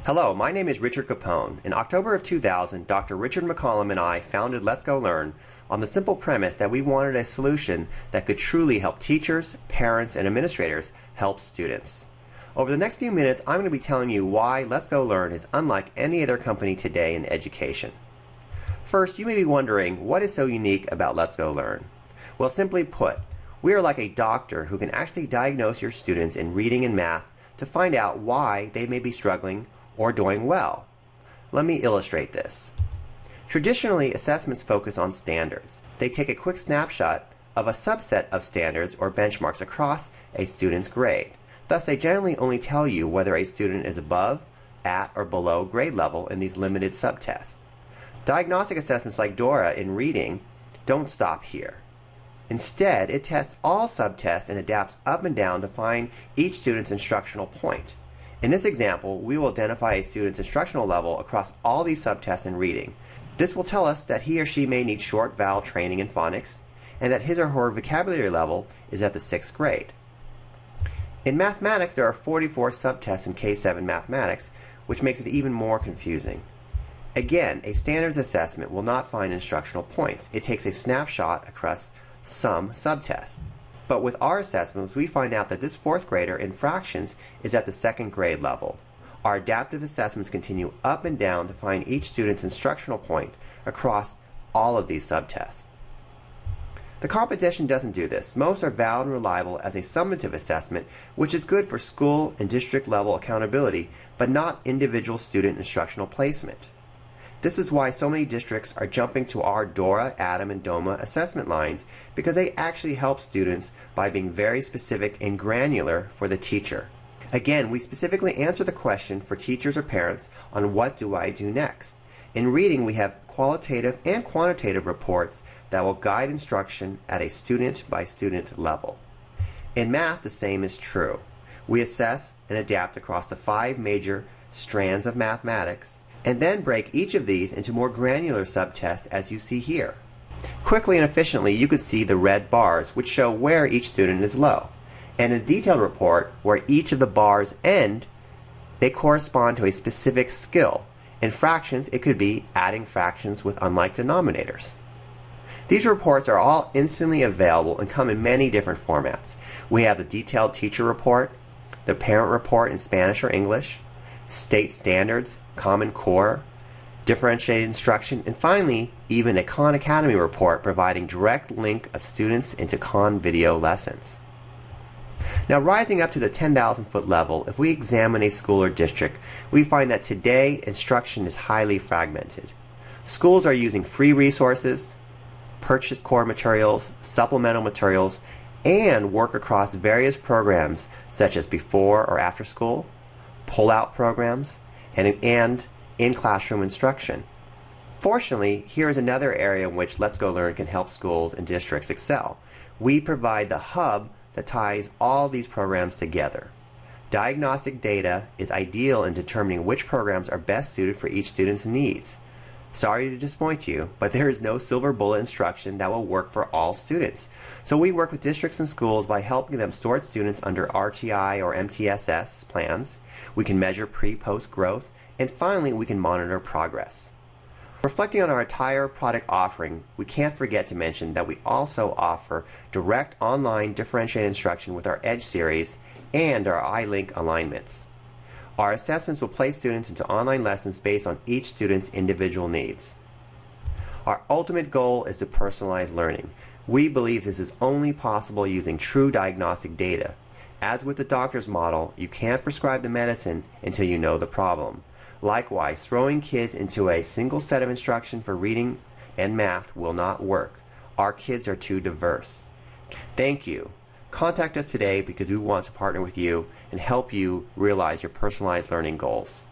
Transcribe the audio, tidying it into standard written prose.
Hello, my name is Richard Capone. In October of 2000, Dr. Richard McCollum and I founded Let's Go Learn on the simple premise that we wanted a solution that could truly help teachers, parents, and administrators help students. Over the next few minutes, I'm going to be telling you why Let's Go Learn is unlike any other company today in education. First, you may be wondering, what is so unique about Let's Go Learn? Well, simply put, we are like a doctor who can actually diagnose your students in reading and math to find out why they may be struggling or doing well. Let me illustrate this. Traditionally, assessments focus on standards. They take a quick snapshot of a subset of standards or benchmarks across a student's grade. Thus, they generally only tell you whether a student is above, at, or below grade level in these limited subtests. Diagnostic assessments like DORA in reading don't stop here. Instead, it tests all subtests and adapts up and down to find each student's instructional point. In this example, we will identify a student's instructional level across all these subtests in reading. This will tell us that he or she may need short vowel training in phonics, and that his or her vocabulary level is at the 6th grade. In mathematics, there are 44 subtests in K-7 mathematics, which makes it even more confusing. Again, a standards assessment will not find instructional points. It takes a snapshot across some subtests. But with our assessments, we find out that this 4th grader in fractions is at the 2nd grade level. Our adaptive assessments continue up and down to find each student's instructional point across all of these subtests. The competition doesn't do this. Most are valid and reliable as a summative assessment, which is good for school and district level accountability, but not individual student instructional placement. This is why so many districts are jumping to our DORA, ADAM, and DOMA assessment lines, because they actually help students by being very specific and granular for the teacher. Again, we specifically answer the question for teachers or parents on what do I do next. In reading, we have qualitative and quantitative reports that will guide instruction at a student-by-student level. In math, the same is true. We assess and adapt across the 5 major strands of mathematics, and then break each of these into more granular subtests as you see here. Quickly and efficiently, you can see the red bars, which show where each student is low. And in a detailed report, where each of the bars end, they correspond to a specific skill. In fractions, it could be adding fractions with unlike denominators. These reports are all instantly available and come in many different formats. We have the detailed teacher report, the parent report in Spanish or English, state standards, Common Core, differentiated instruction, and finally, even a Khan Academy report providing direct link of students into Khan video lessons. Now, rising up to the 10,000-foot level, if we examine a school or district, we find that today instruction is highly fragmented. Schools are using free resources, purchased core materials, supplemental materials, and work across various programs such as before or after school, pull-out programs, and in-classroom instruction. Fortunately, here is another area in which Let's Go Learn can help schools and districts excel. We provide the hub that ties all these programs together. Diagnostic Data is ideal in determining which programs are best suited for each student's needs. Sorry to disappoint you, but there is no silver bullet instruction that will work for all students. So we work with districts and schools by helping them sort students under RTI or MTSS plans. We can measure pre-post growth, and finally we can monitor progress. Reflecting on our entire product offering, we can't forget to mention that we also offer direct online differentiated instruction with our Edge series and our iLink alignments. Our assessments will place students into online lessons based on each student's individual needs. Our ultimate goal is to personalize learning. We believe this is only possible using true diagnostic data. As with the doctor's model, you can't prescribe the medicine until you know the problem. Likewise, throwing kids into a single set of instruction for reading and math will not work. Our kids are too diverse. Thank you. Contact us today because we want to partner with you and help you realize your personalized learning goals.